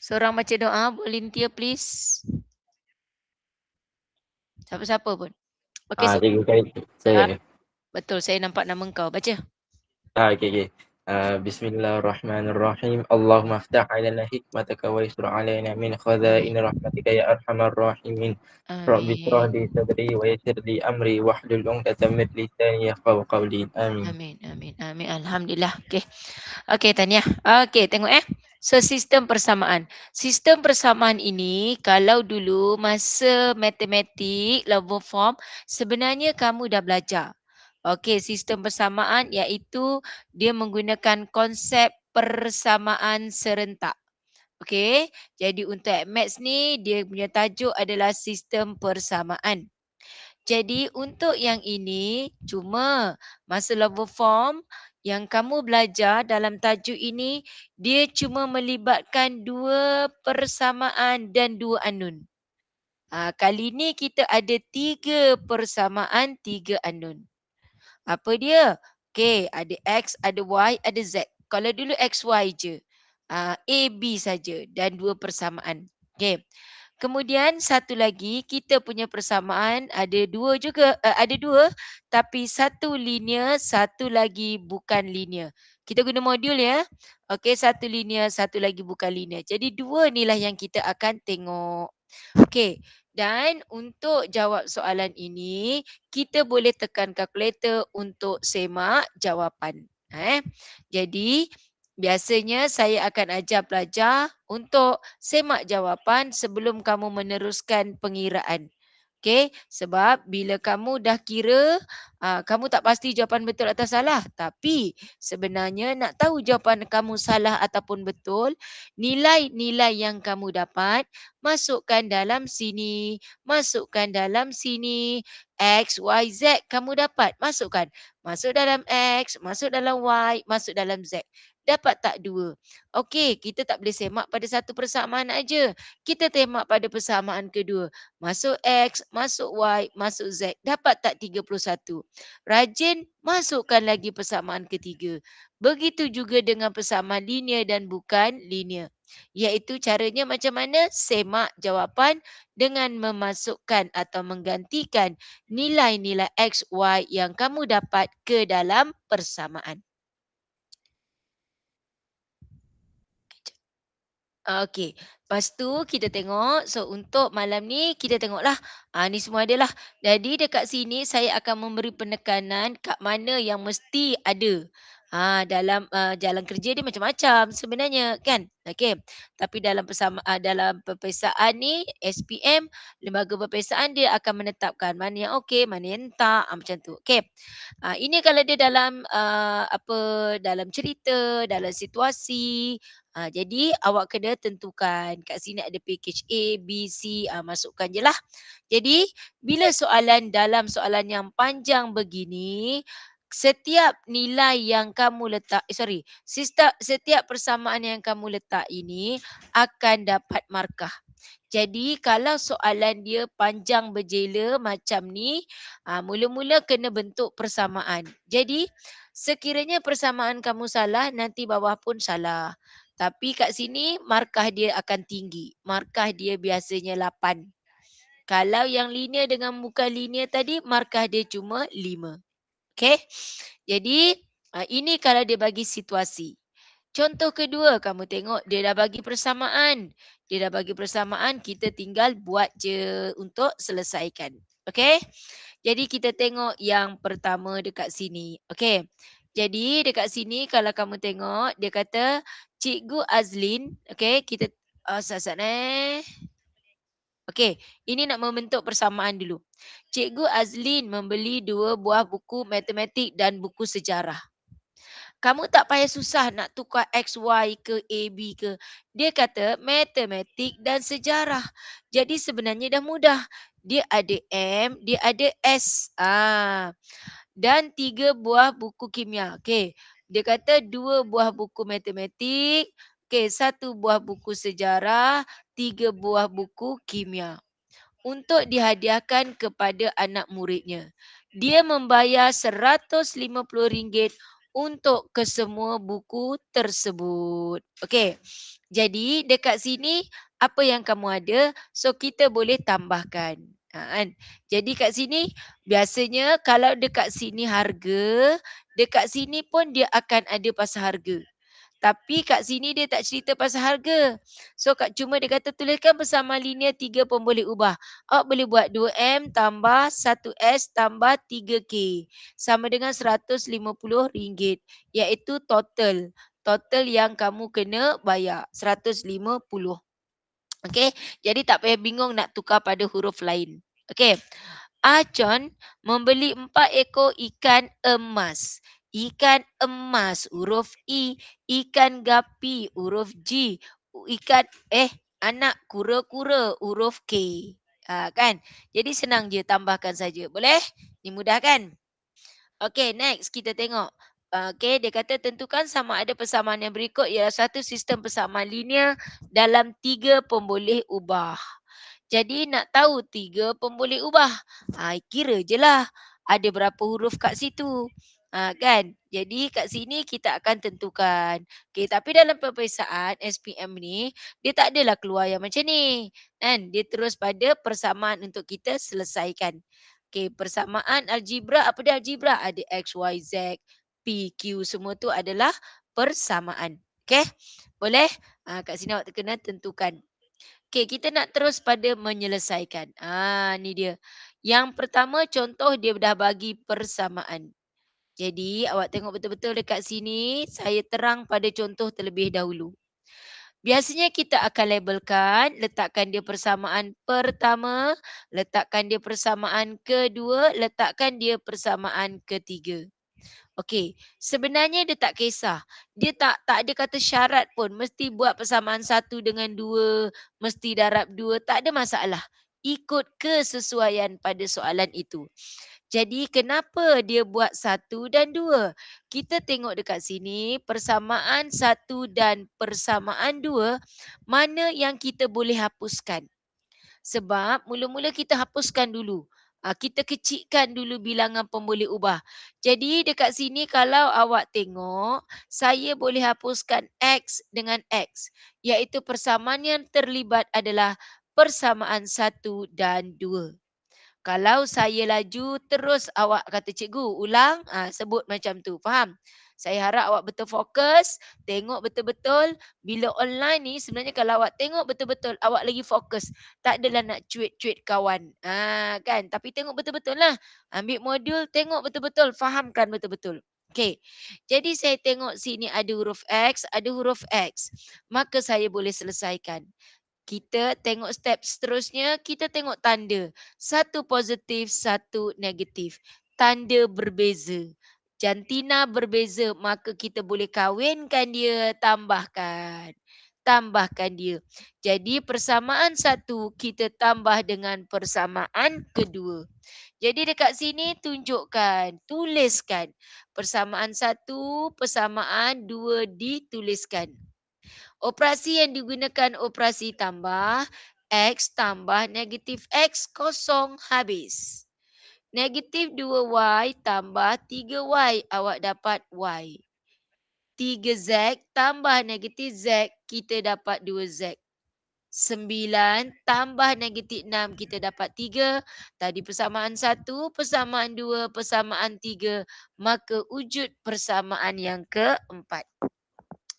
Seorang baca doa, volunteer please. Siapa-siapa pun. Okey, Cikgu kali saya. betul, saya nampak nama kau. Baca. Okey. Bismillahirrahmanirrahim. Allahumma aftah alaina hikmataka wa yusra alaina min khaza'in Amin. rahmatika ya arhamar rahimin. Rabbi shrah li Amin. sadri wa yassir li amri wahlul 'uqdatam min lisani yafqahu qawli. Amin. Amin. Amin. Amin. Alhamdulillah. Okey. Okey, Tania. Okey, tengok So, sistem persamaan. Sistem persamaan ini, kalau dulu masa matematik, level form, sebenarnya kamu dah belajar. Okey, sistem persamaan iaitu dia menggunakan konsep persamaan serentak. Okey, jadi untuk Maths ni, dia punya tajuk adalah sistem persamaan. Jadi untuk yang ini, cuma masa level form yang kamu belajar dalam tajuk ini, dia cuma melibatkan 2 persamaan dan 2 unknown. Kali ni kita ada 3 persamaan, 3 unknown. Apa dia? Okey, ada X, ada Y, ada Z. Kalau dulu X, Y je. A, B saja dan 2 persamaan. Okey. Kemudian satu lagi kita punya persamaan ada 2 juga, ada 2 tapi satu linear, satu lagi bukan linear. Kita guna modul ya. Okey, satu linear, satu lagi bukan linear. Jadi 2 inilah yang kita akan tengok. Okey, dan untuk jawab soalan ini, kita boleh tekan kalkulator untuk semak jawapan. Jadi biasanya saya akan ajar pelajar untuk semak jawapan sebelum kamu meneruskan pengiraan. Okey, sebab bila kamu dah kira, kamu tak pasti jawapan betul atau salah. Tapi sebenarnya nak tahu jawapan kamu salah ataupun betul, nilai-nilai yang kamu dapat, masukkan dalam sini, masukkan dalam sini. X, Y, Z kamu dapat, masukkan. Masuk dalam X, masuk dalam Y, masuk dalam Z. Dapat tak 2? Okey, kita tak boleh semak pada satu persamaan aja. Kita semak pada persamaan kedua. Masuk X, masuk Y, masuk Z. Dapat tak 31? Rajin, masukkan lagi persamaan ketiga. Begitu juga dengan persamaan linear dan bukan linear. Iaitu caranya macam mana? Semak jawapan dengan memasukkan atau menggantikan nilai-nilai X, Y yang kamu dapat ke dalam persamaan. Okey. Lepas tu kita tengok, so untuk malam ni kita tengoklah, ni semua adalah. Jadi dekat sini saya akan memberi penekanan kat mana yang mesti ada. Dalam jalan kerja dia macam-macam sebenarnya kan. Okey. Tapi dalam peperiksaan ni SPM, lembaga peperiksaan dia akan menetapkan mana yang okey, mana yang tak, macam tu. Okey. Ini kalau dia dalam dalam cerita, dalam situasi. Jadi awak kena tentukan kat sini ada package A, B, C, masukkan je lah. Jadi bila soalan yang panjang begini, setiap nilai yang kamu letak, setiap persamaan yang kamu letak ini akan dapat markah. Jadi kalau soalan dia panjang berjela macam ni, mula-mula kena bentuk persamaan. Jadi sekiranya persamaan kamu salah, nanti bawah pun salah. Tapi kat sini markah dia akan tinggi. Markah dia biasanya 8. Kalau yang linear dengan bukan linear tadi, markah dia cuma 5. Okey? Jadi ini kalau dia bagi situasi. Contoh kedua, kamu tengok dia dah bagi persamaan. Dia dah bagi persamaan, kita tinggal buat je untuk selesaikan. Okey? Jadi kita tengok yang pertama dekat sini. Okey. Jadi dekat sini kalau kamu tengok, dia kata Cikgu Azlin, okey, kita sat-sat Okey, ini nak membentuk persamaan dulu. Cikgu Azlin membeli 2 buah buku matematik dan buku sejarah. Kamu tak payah susah nak tukar X, Y ke A, B ke. Dia kata matematik dan sejarah. Jadi sebenarnya dah mudah. Dia ada M, dia ada S. Dan 3 buah buku kimia. Okey. Dia kata 2 buah buku matematik, okey, 1 buah buku sejarah, 3 buah buku kimia. Untuk dihadiahkan kepada anak muridnya. Dia membayar RM150 untuk kesemua buku tersebut. Okey. Jadi dekat sini apa yang kamu ada, so kita boleh tambahkan. Kan? Jadi kat sini biasanya kalau dekat sini harga, dekat sini pun dia akan ada pasal harga. Tapi kat sini dia tak cerita pasal harga. So cuma dia kata tuliskan persamaan linear 3 pun boleh ubah. Awak boleh buat 2M tambah 1S tambah 3K sama dengan RM150 iaitu total. Total yang kamu kena bayar 150. Okey, jadi tak payah bingung nak tukar pada huruf lain. Okey. Acon membeli 4 ekor ikan emas. Ikan emas huruf I, ikan gapi huruf G, ikan anak kura-kura huruf K. Kan? Jadi senang je tambahkan saja. Boleh? Ni mudah kan? Okey, next kita tengok. Okey, dia kata tentukan sama ada persamaan yang berikut ialah satu sistem persamaan linear dalam 3 pun boleh ubah. Jadi nak tahu 3 pun boleh ubah. Kira je lah ada berapa huruf kat situ. Kan? Jadi kat sini kita akan tentukan. Okey, tapi dalam peperiksaan SPM ni, dia tak adalah keluar yang macam ni. Kan? Dia terus pada persamaan untuk kita selesaikan. Okey, persamaan algebra, apa dia algebra? Ada X, Y, Z, P, Q, semua tu adalah persamaan. Okey? Boleh? Kat sini awak kena tentukan. Okey, kita nak terus pada menyelesaikan. Ni dia. Yang pertama contoh dia dah bagi persamaan. Jadi awak tengok betul-betul dekat sini, saya terang pada contoh terlebih dahulu. Biasanya kita akan labelkan, letakkan dia persamaan pertama, letakkan dia persamaan kedua, letakkan dia persamaan ketiga. Okey, sebenarnya dia tak kisah. Dia tak ada kata syarat pun mesti buat persamaan satu dengan dua, mesti darab dua, tak ada masalah. Ikut kesesuaian pada soalan itu. Jadi kenapa dia buat satu dan dua? Kita tengok dekat sini persamaan satu dan persamaan dua, mana yang kita boleh hapuskan? Sebab mula-mula kita hapuskan dulu. Kita kecilkan dulu bilangan pemboleh ubah. Jadi dekat sini kalau awak tengok, saya boleh hapuskan X dengan X. Iaitu persamaan yang terlibat adalah persamaan satu dan dua. Kalau saya laju terus awak kata cikgu ulang, sebut macam tu. Faham? Saya harap awak betul fokus, tengok betul-betul. Bila online ni sebenarnya kalau awak tengok betul-betul, awak lagi fokus. Tak adalah nak cuit-cuit kawan. Kan? Tapi tengok betul-betul lah. Ambil modul, tengok betul-betul, fahamkan betul-betul. Okey. Jadi saya tengok sini ada huruf X, ada huruf X. Maka saya boleh selesaikan. Kita tengok step seterusnya, kita tengok tanda. Satu positif, satu negatif. Tanda berbeza. Jantina berbeza, maka kita boleh kawinkan dia, tambahkan. Tambahkan dia. Jadi persamaan satu, kita tambah dengan persamaan kedua. Jadi dekat sini tunjukkan, tuliskan. Persamaan satu, persamaan dua dituliskan. Operasi yang digunakan operasi tambah, X tambah negatif X kosong habis. Negatif 2Y tambah 3Y, awak dapat Y. 3Z tambah negatif Z, kita dapat 2Z. 9 tambah negatif 6, kita dapat 3. Tadi persamaan 1, persamaan 2, persamaan 3. Maka wujud persamaan yang keempat.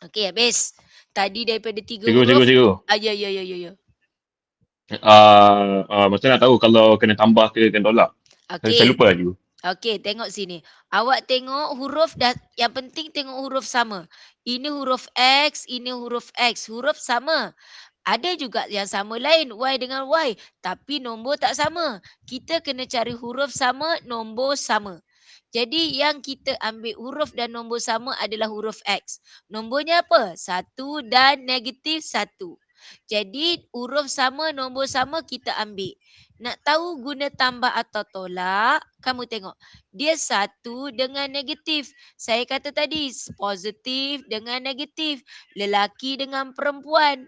Okey, habis. Tadi daripada 3 huruf. Cikgu. Ya. Macam nak tahu kalau kena tambah ke kena tolak. Saya Okey. lupa cikgu. Okey, tengok sini. Awak tengok huruf dah, yang penting tengok huruf sama. Ini huruf X, ini huruf X. Huruf sama. Ada juga yang sama lain, Y dengan Y. Tapi nombor tak sama. Kita kena cari huruf sama, nombor sama. Jadi yang kita ambil huruf dan nombor sama adalah huruf X. Nombornya apa? 1 dan negatif 1. Jadi huruf sama, nombor sama kita ambil. Nak tahu guna tambah atau tolak, kamu tengok. Dia satu dengan negatif. Saya kata tadi, positif dengan negatif. Lelaki dengan perempuan.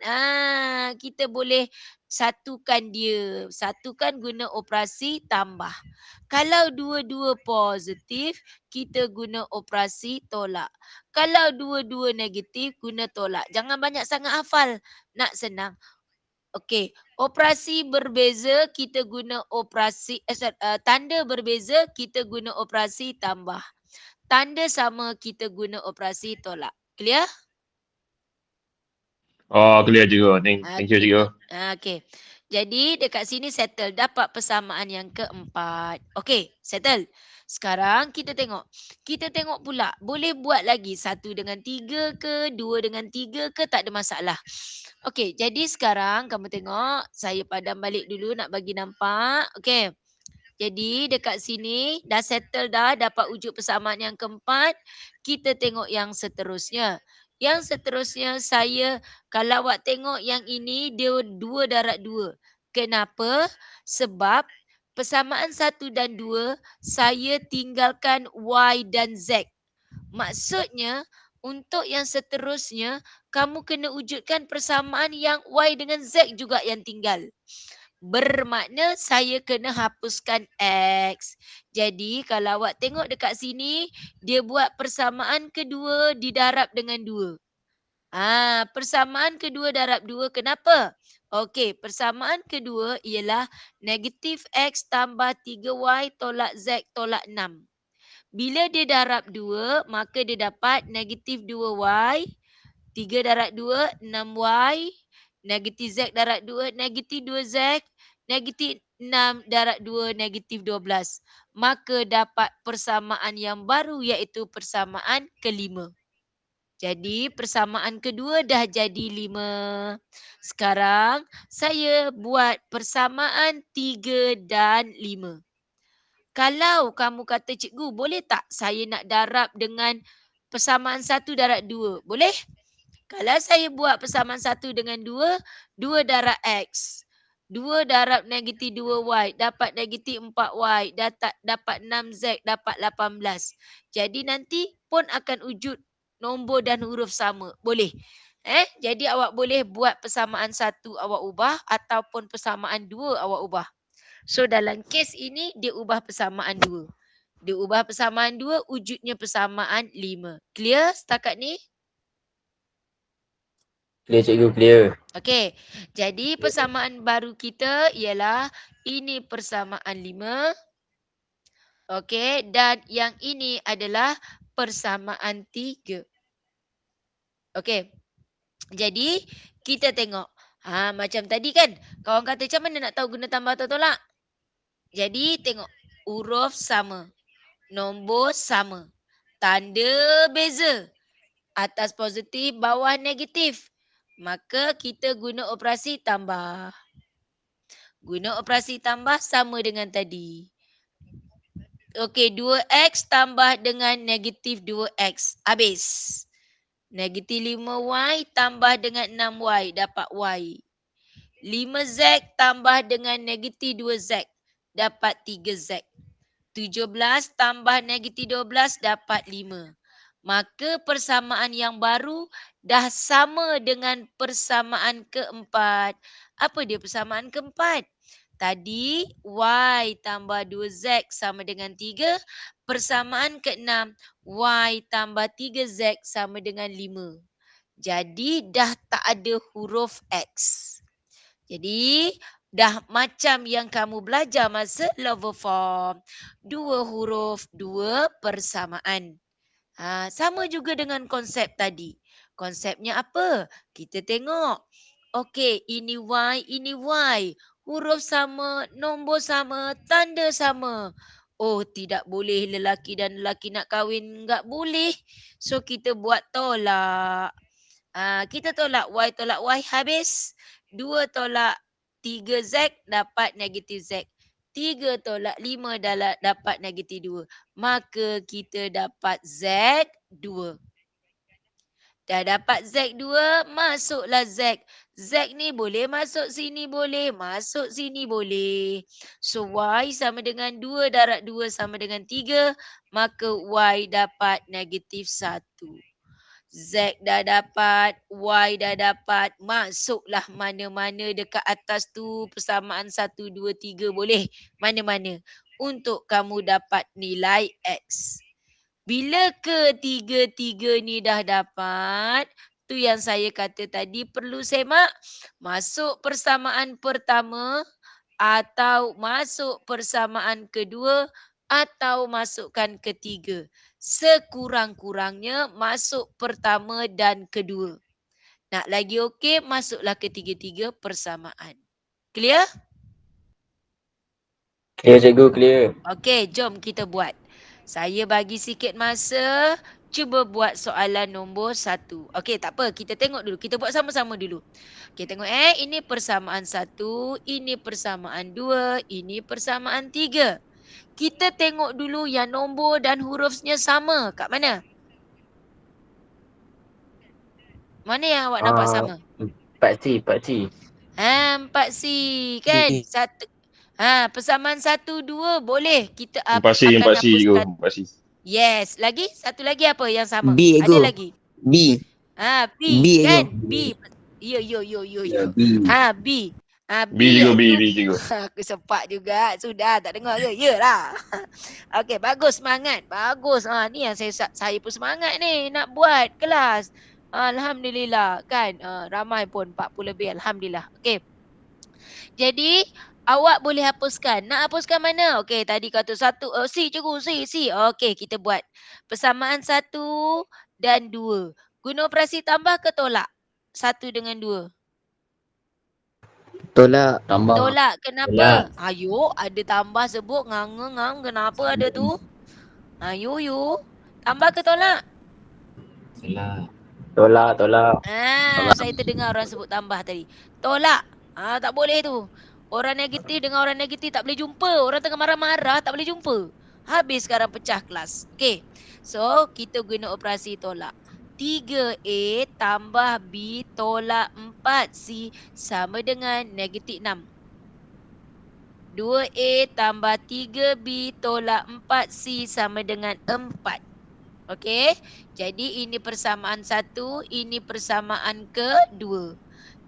Kita boleh satukan dia. Satukan guna operasi tambah. Kalau dua-dua positif, kita guna operasi tolak. Kalau dua-dua negatif, guna tolak. Jangan banyak sangat hafal. Nak senang. Okey, operasi berbeza kita guna operasi tanda berbeza kita guna operasi tambah. Tanda sama kita guna operasi tolak. Clear? Oh, clear juga. Thank you, Okey. cikgu. Okey. Jadi dekat sini settle, dapat persamaan yang keempat. Okey, settle. Sekarang kita tengok. Kita tengok pula, boleh buat lagi 1 dengan 3 ke, 2 dengan 3 ke, tak ada masalah. Okey, jadi sekarang kamu tengok, saya padam balik dulu nak bagi nampak. Okey. Jadi dekat sini dah settle dah, dapat wujud persamaan yang keempat. Kita tengok yang seterusnya. Yang seterusnya saya, kalau awak tengok yang ini dia 2 darab 2. Kenapa? Sebab persamaan 1 dan 2 saya tinggalkan Y dan Z. Maksudnya untuk yang seterusnya kamu kena wujudkan persamaan yang Y dengan Z juga yang tinggal. Bermakna saya kena hapuskan X. Jadi kalau awak tengok dekat sini, dia buat persamaan kedua didarab dengan 2. Persamaan kedua darab 2 kenapa? Okey, persamaan kedua ialah negatif X tambah 3Y tolak Z tolak 6. Bila dia darab 2, maka dia dapat negatif 2Y, 3 darab 2, 6Y, negatif Z darab 2, negatif 2Z, negatif 6 darab 2, negatif 12. Maka dapat persamaan yang baru iaitu persamaan kelima. Jadi persamaan kedua dah jadi 5. Sekarang saya buat persamaan 3 dan 5. Kalau kamu kata cikgu, boleh tak saya nak darab dengan persamaan 1 darab 2? Boleh? Kalau saya buat persamaan 1 dengan 2, 2 darab X. 2 darab negatif 2Y, dapat negatif 4Y, dapat 6Z, dapat 18. Jadi nanti pun akan wujud nombor dan huruf sama. Boleh. Jadi awak boleh buat persamaan 1 awak ubah ataupun persamaan 2 awak ubah. So dalam kes ini dia ubah persamaan 2. Dia ubah persamaan 2, wujudnya persamaan 5. Clear setakat ni? Clear cikgu, clear. Okey. Jadi persamaan baru kita ialah ini persamaan 5. Okey, dan yang ini adalah persamaan 3. Okey. Jadi kita tengok. Macam tadi kan, kawan kata macam mana nak tahu guna tambah atau tolak? Jadi tengok, huruf sama, nombor sama, tanda beza, atas positif, bawah negatif. Maka kita guna operasi tambah. Guna operasi tambah sama dengan tadi. Okey, 2X tambah dengan negatif 2X. Habis. Negatif 5Y tambah dengan 6Y. Dapat Y. 5Z tambah dengan negatif 2Z. Dapat 3Z. 17 tambah negatif 12 dapat 5. Maka persamaan yang baru dah sama dengan persamaan keempat. Apa dia persamaan keempat? Tadi Y tambah 2Z sama dengan 3. Persamaan keenam Y tambah 3Z sama dengan 5. Jadi dah tak ada huruf X. Jadi dah macam yang kamu belajar masa lower form. 2 huruf, 2 persamaan. Sama juga dengan konsep tadi. Konsepnya apa? Kita tengok. Okey, ini Y. Huruf sama, nombor sama, tanda sama. Oh, tidak boleh lelaki dan lelaki nak kahwin. Enggak boleh. So, kita buat tolak. Kita tolak Y habis. 2 tolak 3Z dapat negatif Z. 3 tolak 5 dapat negatif 2. Maka kita dapat Z2. Dah dapat Z2, masuklah Z. Z ni boleh masuk sini boleh, masuk sini boleh. So Y sama dengan 2 darab 2 sama dengan 3, maka Y dapat negatif 1. Z dah dapat, Y dah dapat, masuklah mana-mana dekat atas tu persamaan 1, 2, 3 boleh. Mana-mana untuk kamu dapat nilai X. Bila ketiga-tiga ni dah dapat, tu yang saya kata tadi perlu semak masuk persamaan pertama atau masuk persamaan kedua atau masukkan ketiga. Sekurang-kurangnya masuk pertama dan kedua. Nak lagi okey, masuklah ketiga-tiga persamaan. Clear? Clear cikgu, clear. Okey, jom kita buat. Saya bagi sikit masa. Cuba buat soalan nombor 1. Okey, tak apa. Kita tengok dulu. Kita buat sama-sama dulu. Okey, tengok ini persamaan 1. Ini persamaan 2. Ini persamaan 3. Kita tengok dulu yang nombor dan hurufnya sama. Kat mana? Mana yang awak nampak sama? 4C, 4C. 4C kan? Satu. Persamaan 1, 2 boleh. Kita Empat C tu. 4C. Yes. Lagi? Satu lagi apa yang sama? B, Ada ego. lagi? B. B B, kan? ego. B. Yo. B. B. B cikgu, B cikgu. Aku sempat juga. Sudah tak dengar ke? Yalah. Okey, bagus semangat. Bagus. Ni yang saya pun semangat ni nak buat kelas. Alhamdulillah kan. Ramai pun 40 lebih. Alhamdulillah. Okey. Jadi awak boleh hapuskan. Nak hapuskan mana? Okey, tadi kata 1. C cikgu, C. Okey, kita buat. Persamaan 1 dan 2. Guna operasi tambah ke tolak? 1 dengan 2. Tolak. Tambah. Tolak. Kenapa? Ayo, ada tambah sebut. Ngang. Kenapa ada tu? Ayo. Tambah ke tolak? Tolak. Saya terdengar orang sebut tambah tadi. Tolak. Tak boleh tu. Orang negatif dengan orang negatif tak boleh jumpa. Orang tengah marah-marah tak boleh jumpa. Habis sekarang pecah kelas. Okey. So, kita guna operasi tolak. 3A tambah B tolak 4C sama dengan negatif 6. 2A tambah 3B tolak 4C sama dengan 4. Okey. Jadi ini persamaan 1, ini persamaan kedua.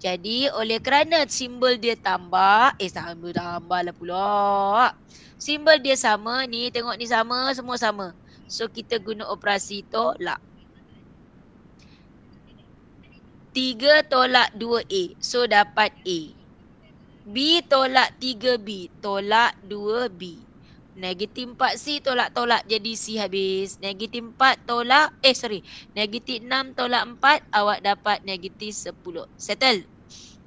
Jadi oleh kerana simbol dia tambah, simbol tambah lah pula. Simbol dia sama, ni tengok ni sama, semua sama. So kita guna operasi tolak. 3 tolak 2A, so dapat A. B tolak 3B, tolak 2B. Negatif 4C tolak jadi C habis. Negatif 4 tolak, negatif 6 tolak 4, awak dapat negatif 10. Settle?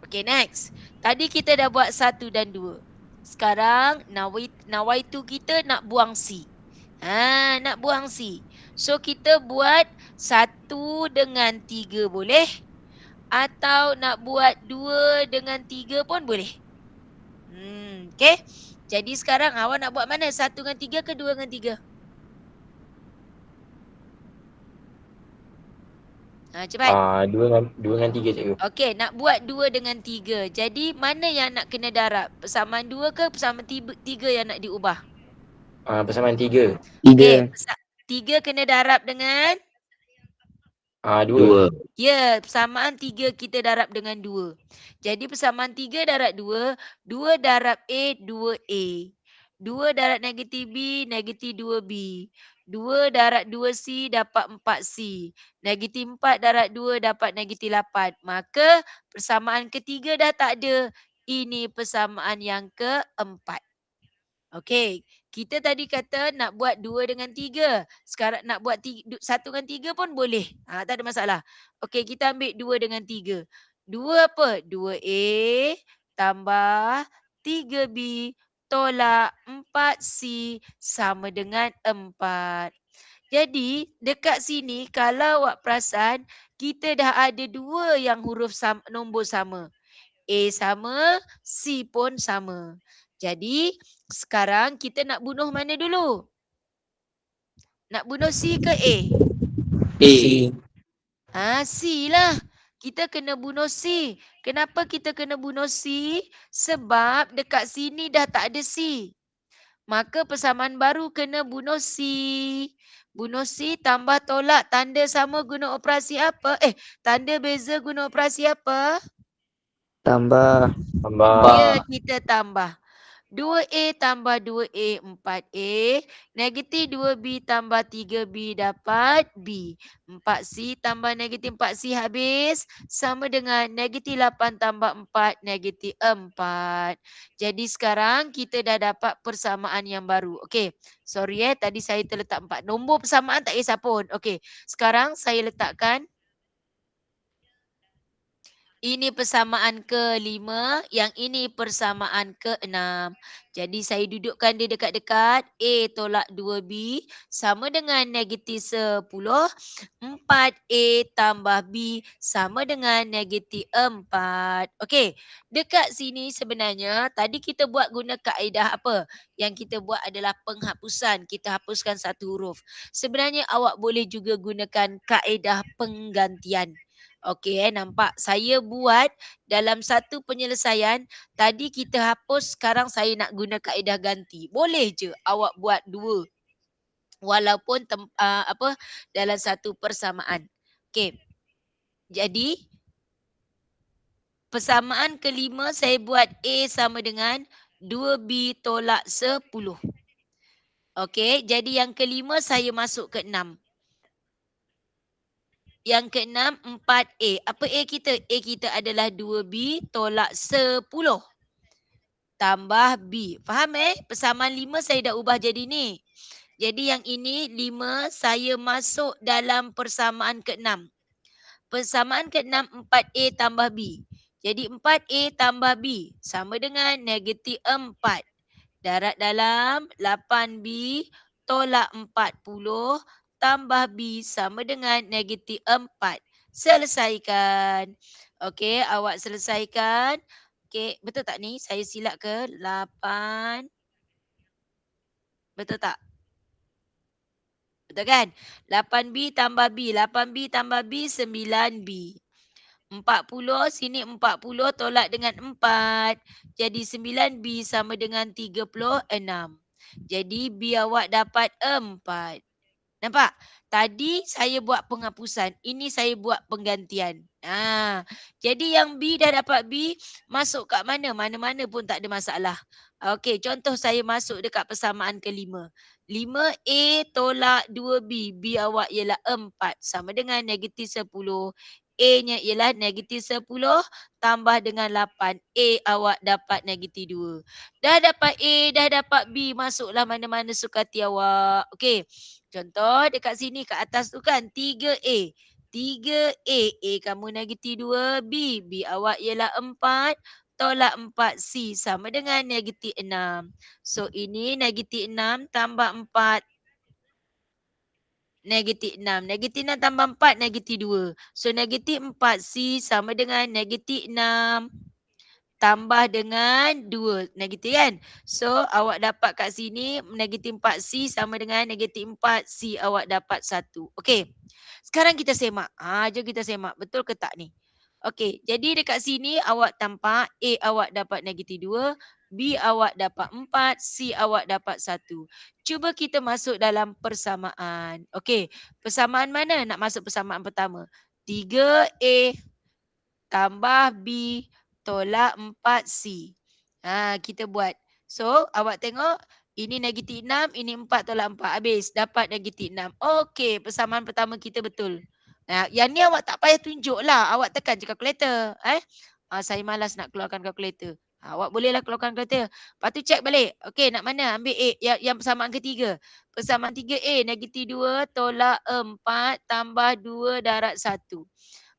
Okay, next. Tadi kita dah buat 1 dan 2. Sekarang, nawaitu kita nak buang C. Nak buang C. So, kita buat 1 dengan 3 boleh. Atau nak buat 2 dengan 3 pun boleh. Okay. Jadi sekarang awak nak buat mana? 1 dengan 3 ke 2 dengan 3? Cepat. 2 dengan 3 cikgu. Okey, nak buat 2 dengan 3. Jadi mana yang nak kena darab? Persamaan 2 ke persamaan 3 yang nak diubah? Persamaan 3. Okey, 3 kena darab dengan? 2. Ya, persamaan 3 kita darab dengan 2. Jadi persamaan 3 darab 2, 2 darab A, 2A. 2 darab negatif B, negatif 2B. 2 darab 2C dapat 4C. Negatif 4 darab 2 dapat negatif 8. Maka persamaan ketiga dah tak ada. Ini persamaan yang keempat. Okey, kita tadi kata nak buat 2 dengan 3. Sekarang nak buat 1 dengan 3 pun boleh. Tak ada masalah. Okey, kita ambil 2 dengan 3. 2 apa? 2A tambah 3B tolak 4C sama dengan 4. Jadi, dekat sini kalau awak perasan, kita dah ada 2 yang huruf nombor sama. A sama, C pun sama. Jadi, sekarang kita nak bunuh mana dulu? Nak bunuh C ke A? A. C lah. Kita kena bunuh C. Kenapa kita kena bunuh C? Sebab dekat sini dah tak ada C. Maka persamaan baru kena bunuh C. Bunuh C tambah tolak. Tanda sama guna operasi apa? Tanda beza guna operasi apa? Tambah. Ya, kita tambah. 2A tambah 2A 4A. Negatif 2B tambah 3B dapat B. 4C tambah negatif 4C habis. Sama dengan negatif 8 tambah 4 negatif 4. Jadi sekarang kita dah dapat persamaan yang baru. Okey. Sorry tadi saya terletak 4. Nombor persamaan tak kisah pun. Okey. Sekarang saya letakkan. Ini persamaan ke-5, yang ini persamaan ke-6. Jadi saya dudukkan dia dekat-dekat. A tolak 2B sama dengan negatif 10. 4A tambah B sama dengan negatif 4. Okey, dekat sini sebenarnya tadi kita buat guna kaedah apa? Yang kita buat adalah penghapusan. Kita hapuskan satu huruf. Sebenarnya awak boleh juga gunakan kaedah penggantian. Okey, nampak saya buat dalam satu penyelesaian. Tadi kita hapus, sekarang saya nak guna kaedah ganti. Boleh je awak buat dua. Walaupun dalam satu persamaan. Okey. Jadi persamaan kelima saya buat A sama dengan 2B tolak 10. Okey, jadi yang kelima saya masuk ke 6. Yang keenam 4A. Apa A kita? A kita adalah 2B tolak 10. Tambah B. Faham Persamaan 5 saya dah ubah jadi ni. Jadi yang ini 5 saya masuk dalam persamaan ke-6. Persamaan ke-6 4A tambah B. Jadi 4A tambah B sama dengan negatif 4. Darat dalam 8B tolak 40. Tambah B sama dengan negatif 4. Selesaikan. Okey, awak selesaikan. Okey, betul tak ni? Saya silap ke? 8. Betul tak? Betul kan? 8B tambah B. 8B tambah B, 9B. 40, sini 40 tolak dengan 4. Jadi 9B sama dengan 36. Jadi B awak dapat 4. Nampak? Tadi saya buat penghapusan. Ini saya buat penggantian. Jadi yang B dah dapat B, masuk kat mana? Mana-mana pun tak ada masalah. Okey, contoh saya masuk dekat persamaan ke-5. 5A tolak 2B. B awak ialah 4. Sama dengan negatif 10. A-nya ialah negatif 10 tambah dengan 8. A awak dapat negatif 2. Dah dapat A, dah dapat B. Masuklah mana-mana suka hati awak. Okey. Contoh dekat sini kat atas tu kan 3A. 3A. A kamu negatif 2. B. B awak ialah 4. Tolak 4C sama dengan negatif 6. So ini negatif 6 tambah 4. Negatif 6. Negatif 6 tambah 4, negatif 2. So negatif 4C sama dengan negatif 6 tambah dengan 2. Negatif kan? So awak dapat kat sini negatif 4C sama dengan negatif 4C. Awak dapat 1. Okey. Sekarang kita semak. Jom kita semak. Betul ke tak ni? Okey. Jadi dekat sini awak tampak A awak dapat negatif 2. B awak dapat 4. C awak dapat 1. Cuba kita masuk dalam persamaan. Okey. Persamaan mana? Nak masuk persamaan pertama. 3A tambah B tolak 4C. Kita buat. So, awak tengok. Ini negatif 6. Ini 4 tolak 4. Habis. Dapat negatif 6. Okey. Persamaan pertama kita betul. Yang ni awak tak payah tunjuk lah. Awak tekan je kalkulator. Saya malas nak keluarkan kalkulator. Awak bolehlah keluarkan kalkulator. Lepas tu check balik. Okey, nak mana? Ambil A. Yang persamaan ketiga. Persamaan 3A. Negatif 2 tolak 4 tambah 2 darat 1.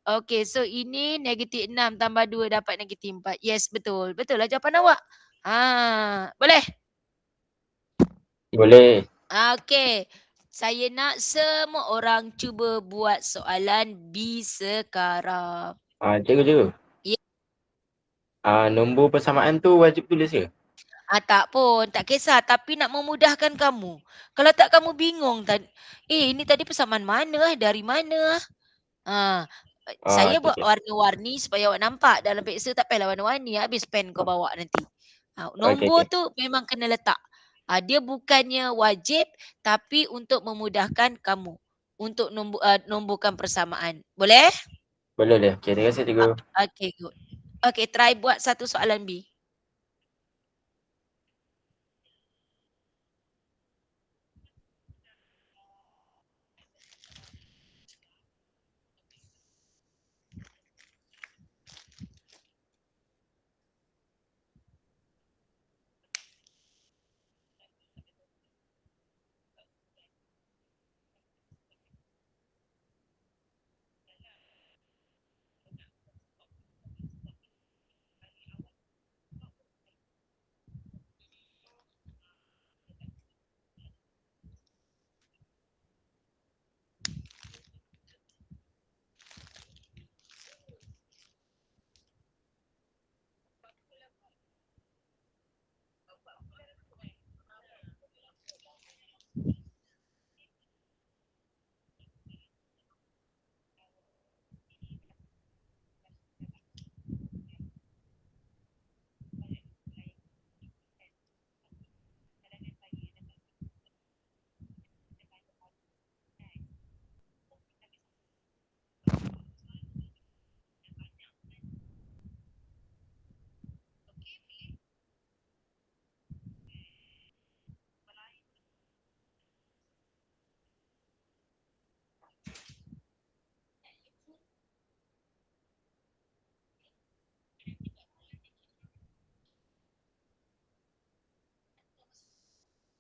Okey, so ini negatif 6 tambah 2 dapat negatif 4. Yes, betul. Betul lah jawapan awak. Boleh? Boleh. Okey. Saya nak semua orang cuba buat soalan B sekarang. Cikgu. Ya. Nombor persamaan tu wajib tulis ke? Tak pun, tak kisah. Tapi nak memudahkan kamu. Kalau tak kamu bingung tadi. Ini tadi persamaan mana? Dari mana? Saya okey, buat okey. warna-warni supaya awak nampak. Dalam pensel tak payahlah warna-warni. Habis pen kau bawa nanti. Okey, Nombor okey. tu memang kena letak. Dia bukannya wajib tapi untuk memudahkan kamu. Untuk nomborkan persamaan. Boleh? Boleh. Okey, terima kasih cikgu. Okay, good. Okay, try buat satu soalan B.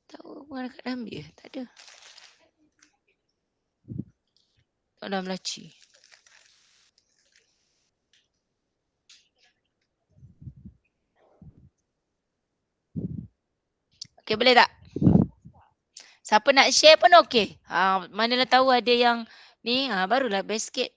Tahu mana kat dalam dia? Tak ada. Tak dalam laci. Okay, boleh tak? Siapa nak share pun okey. Manalah tahu ada yang ni, barulah best sikit.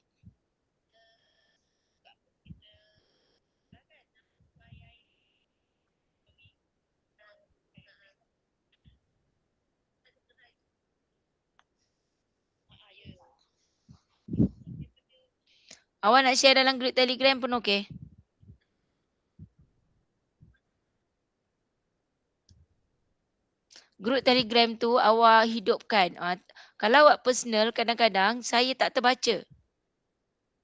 Awak nak share dalam grup Telegram pun okey. Grup Telegram tu awak hidupkan. Kalau awak personal, kadang-kadang saya tak terbaca.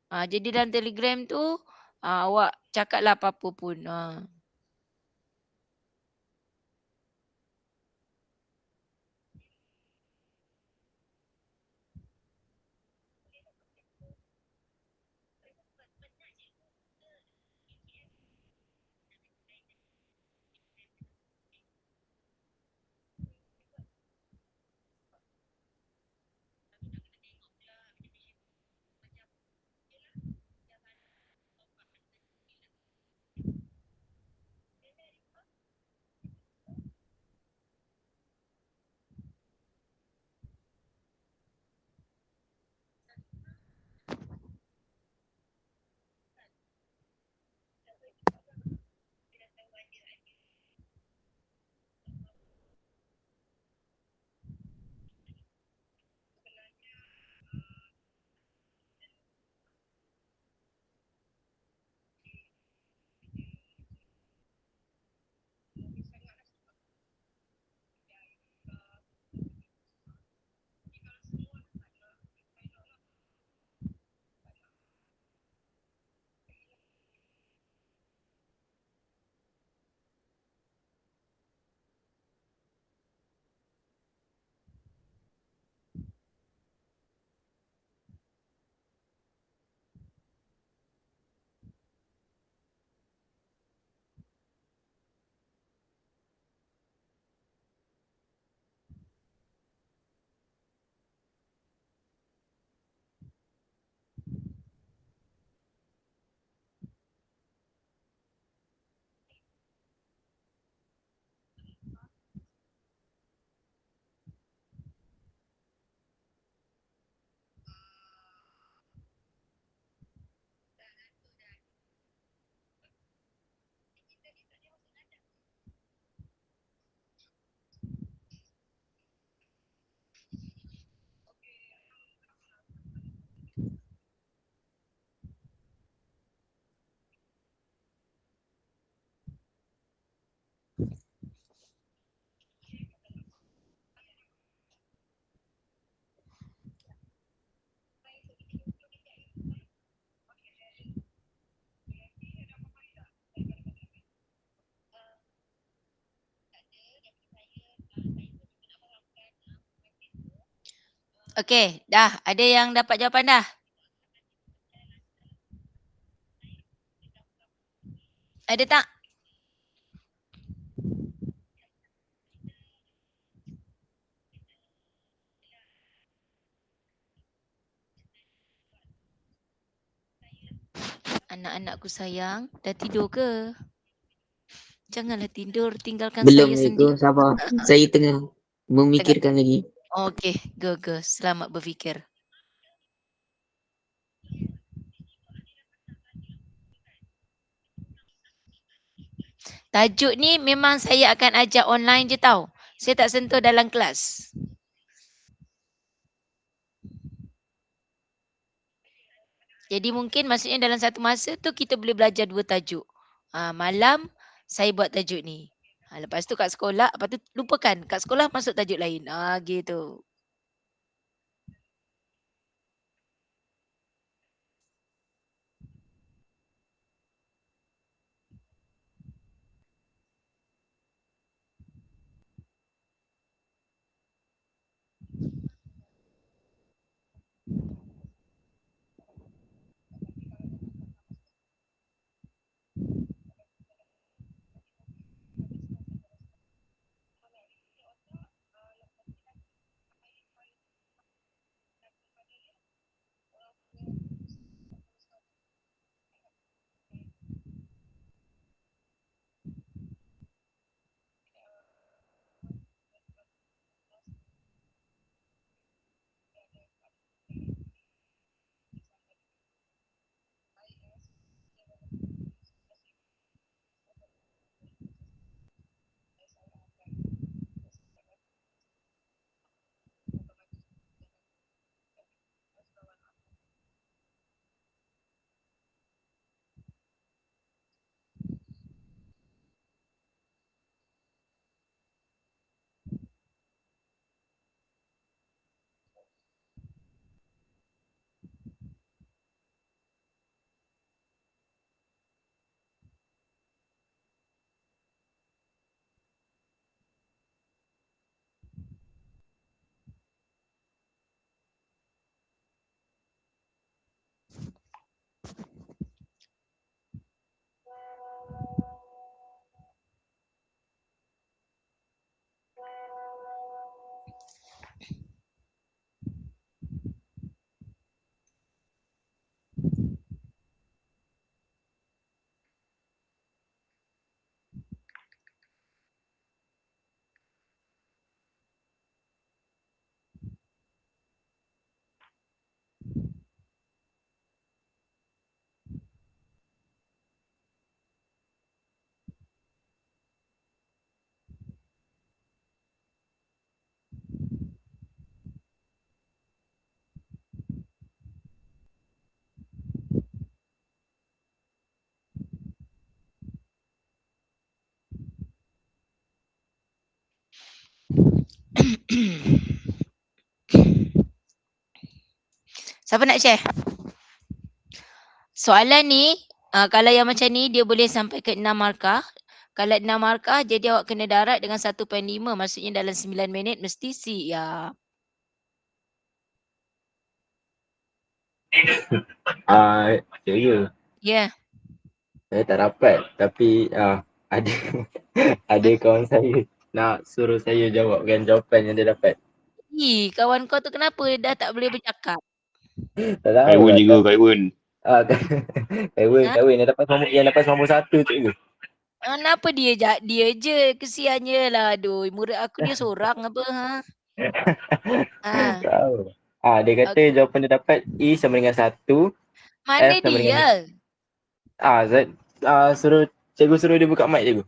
Jadi dalam Telegram tu, awak cakaplah apa-apa pun. Okey, dah. Ada yang dapat jawapan dah? Ada tak? Anak-anakku sayang, dah tidur ke? Janganlah tidur, tinggalkan Belum saya itu, sendiri. sabar. Saya tengah memikirkan lagi. Okey, go. Selamat berfikir. Tajuk ni memang saya akan ajar online je tau. Saya tak sentuh dalam kelas. Jadi mungkin maksudnya dalam satu masa tu kita boleh belajar 2 tajuk. Malam saya buat tajuk ni. Lepas tu kat sekolah, lepas tu lupakan. Kat sekolah masuk tajuk lain. Gitu. Siapa nak share? Soalan ni, kalau yang macam ni dia boleh sampai ke 6 markah. Kalau 6 markah jadi awak kena darat dengan 1.5. Maksudnya dalam 9 minit mesti siap. Ya. Ya. Saya tak dapat. Tapi ada ada kawan saya nak suruh saya jawabkan jawapan yang dia dapat. Kawan kau tu kenapa dah tak boleh bercakap? Tak tahu Kaiwan lah. juga, Kaiwan. Kaiwan yang dapat nombor 1 tu. Kenapa dia je kesiannya lah. Aduh, murid aku dia seorang apa Tahu. Dia kata jawapan dia dapat E sama dengan 1. Mana F sama dengan dia? Cikgu suruh dia buka mic cikgu.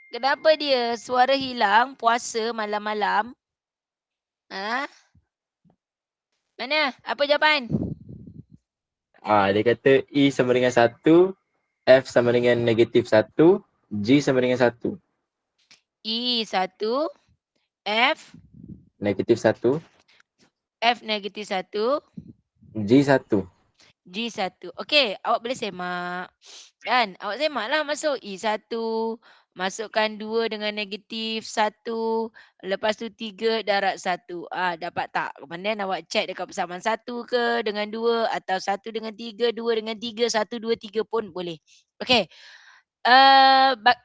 Kenapa dia suara hilang puasa malam-malam? Mana? Apa jawapan? Dia kata E sama dengan 1, F sama dengan negatif 1, G sama dengan 1. E 1, F Negatif 1, F negatif 1, G 1. G 1. Okey, awak boleh semak. Kan? Awak semak lah masuk E 1, Masukkan 2 dengan negatif 1. Lepas tu 3 darab 1. Dapat tak? Kemudian awak check dekat persamaan 1 ke dengan 2 atau 1 dengan 3, 2 dengan 3, 1, 2, 3 pun boleh. Okey.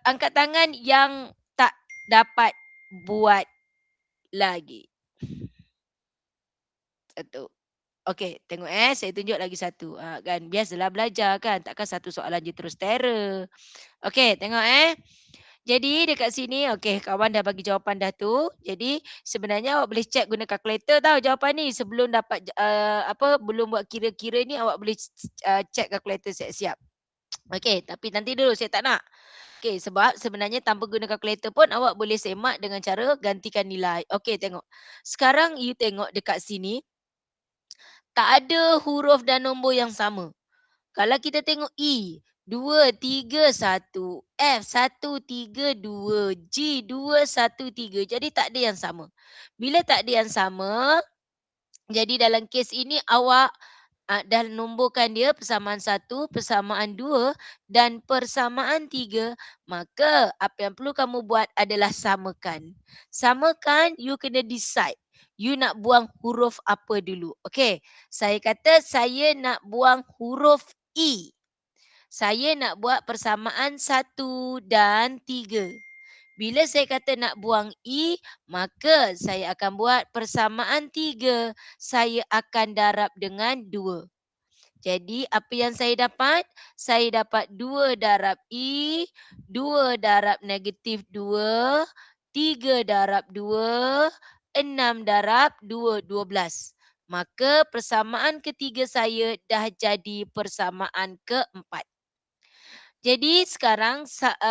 Angkat tangan yang tak dapat buat lagi. 1. Okey, tengok saya tunjuk lagi satu. Kan biasalah belajar kan, takkan satu soalan je terus terror. Okey, tengok Jadi dekat sini okey, kawan dah bagi jawapan dah tu. Jadi sebenarnya awak boleh check guna kalkulator tau jawapan ni sebelum dapat belum buat kira-kira ni awak boleh check kalkulator siap-siap. Okey, tapi nanti dulu saya tak nak. Okey, sebab sebenarnya tanpa guna kalkulator pun awak boleh semak dengan cara gantikan nilai. Okey, tengok. Sekarang you tengok dekat sini tak ada huruf dan nombor yang sama. Kalau kita tengok E, 2, 3, 1. F, 1, 3, 2. G, 2, 1, 3. Jadi tak ada yang sama. Bila tak ada yang sama, jadi dalam kes ini awak dah nomborkan dia persamaan 1, persamaan 2 dan persamaan 3. Maka apa yang perlu kamu buat adalah samakan. Samakan, you kena decide. You nak buang huruf apa dulu. Okey, saya kata saya nak buang huruf E. Saya nak buat persamaan 1 dan 3. Bila saya kata nak buang E, maka saya akan buat persamaan 3. Saya akan darab dengan 2. Jadi apa yang saya dapat? Saya dapat 2 darab E, 2 darab negatif 2, 3 darab 2, 6 darab 2, 12. Maka persamaan ketiga saya dah jadi persamaan keempat. Jadi sekarang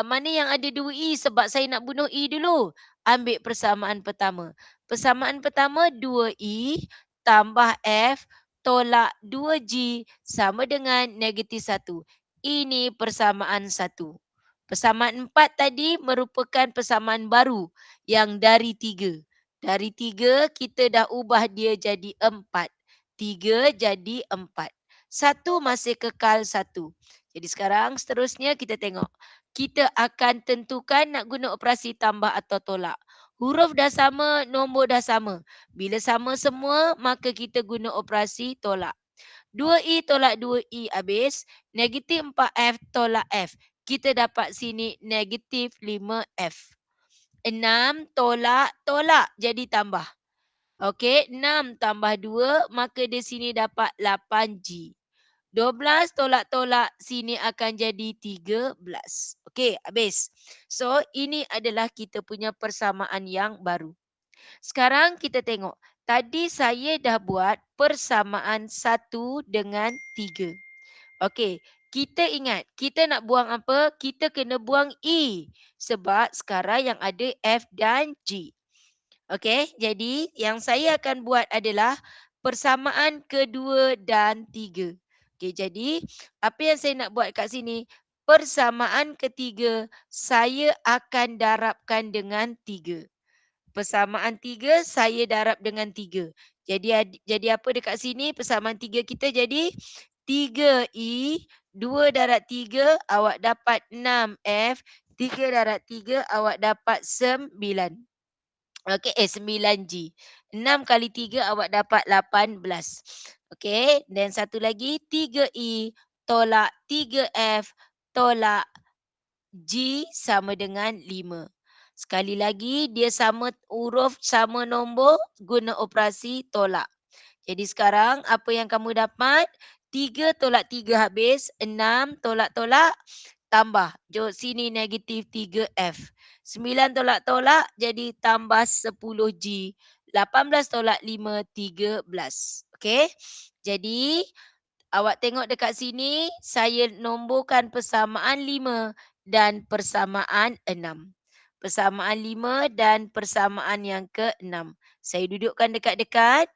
mana yang ada 2 E sebab saya nak bunuh E dulu. Ambil persamaan pertama. Persamaan pertama 2 E tambah F tolak 2G sama dengan negatif 1. Ini persamaan 1. Persamaan 4 tadi merupakan persamaan baru yang dari 3. Dari 3 kita dah ubah dia jadi 4. 3 jadi 4. 1 masih kekal 1. Jadi sekarang seterusnya kita tengok. Kita akan tentukan nak guna operasi tambah atau tolak. Huruf dah sama, nombor dah sama. Bila sama semua, maka kita guna operasi tolak. 2E tolak 2E habis. Negatif 4F tolak F. Kita dapat sini negatif 5F. 6 tolak, jadi tambah. Okey, 6 tambah 2, maka di sini dapat 8G. 12 tolak-tolak sini akan jadi 13. Okey, habis. So, ini adalah kita punya persamaan yang baru. Sekarang kita tengok. Tadi saya dah buat persamaan 1 dengan 3. Okey, kita ingat, kita nak buang apa? Kita kena buang E. Sebab sekarang yang ada F dan G. Okey, jadi yang saya akan buat adalah persamaan kedua dan 3. Okey, jadi apa yang saya nak buat kat sini? Persamaan ketiga saya akan darabkan dengan 3. Persamaan 3 saya darab dengan 3. Jadi apa dekat sini? Persamaan 3 kita jadi 3E, 2 darab 3 awak dapat 6F, 3 darab 3 awak dapat 9. Okey, 9G. 6 kali 3 awak dapat 18. Okey, dan satu lagi 3E tolak 3F tolak G sama dengan 5. Sekali lagi dia sama huruf, sama nombor, guna operasi tolak. Jadi sekarang apa yang kamu dapat? 3 tolak 3 habis, 6 tolak-tolak tambah. Jom sini negatif 3F. 9 tolak-tolak jadi tambah 10G. 18 tolak 5, 13. Okey. Jadi awak tengok dekat sini, saya nomborkan persamaan 5 dan persamaan 6. Persamaan 5 dan persamaan yang ke-6. Saya dudukkan dekat-dekat.